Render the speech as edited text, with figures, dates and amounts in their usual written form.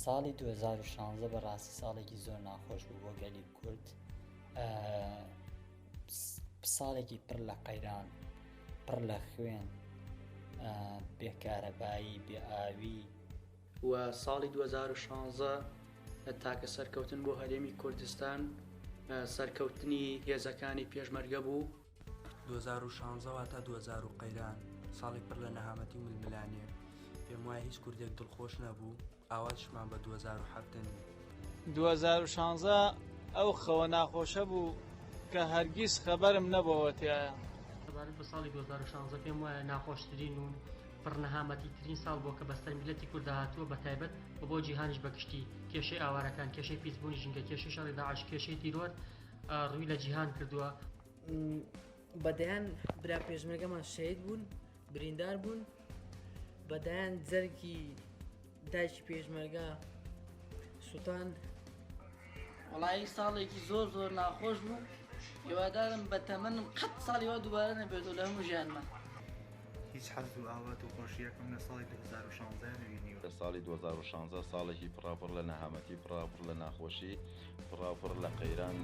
ساڵی 2016 بەڕاستی ساڵێکی زۆر ناخۆش بوو بۆ گەلی کورد. ساڵێکی پڕ لە قەیران، پڕ لە خوێن، بێکارەبایی، بێئاوی. و ساڵی 2016 تاکە سەرکەوتن بۆ هەرێمی کوردستان سەرکەوتنی هێزەکانی پێشمەرگە بوو. 2016 واتە 2000 قەیران، ساڵی پڕ لە نەهامەتی و ململانێ. پێم وایە هیچ کوردێک دڵخۆش نەبوو، ئاواتشمان بە 2007 نی. 2016 ئەو خەوە ناخۆشە بوو کە هەرگیز خەبەرم نەبووە تایە. سەبارەت بە ساڵی 2016 پێم وایە ناخۆشترین و پڕنەهامەتی ترین ساڵ بۆ کە بەستەر میلەتی کورد داهاتووە بە تایبەت و بۆ جیهانیش بەگشتی. کێشەی ئاوارەکان، کێشەی پیسبوونی ژینگە، کێشەی شەڕی داعش، کێشەی تیرۆر ڕووی لە جیهان کردووە. بەدەیان برا پێشمەرگەمان شەهید بوون، بریندار بوون، بەدەیان جەرگی دایکی پێشمەرگە سوتان. وڵایی ساڵێکی زۆر زۆر ناخۆش بوو. هیوادارم بە تەمەنم قەت ساڵی وا دووبارە نەبێتەوە لە هەموو ژیانمان. هیچ حەز و ئاوات و خۆشیەکەم لە ساڵی 2016 نەبینیوە. لە ساڵی 2016 ساڵێکی پڕاپڕ لە نەهامەتی، پڕاپڕ لە ناخۆشی، پڕاپڕ لە قەیران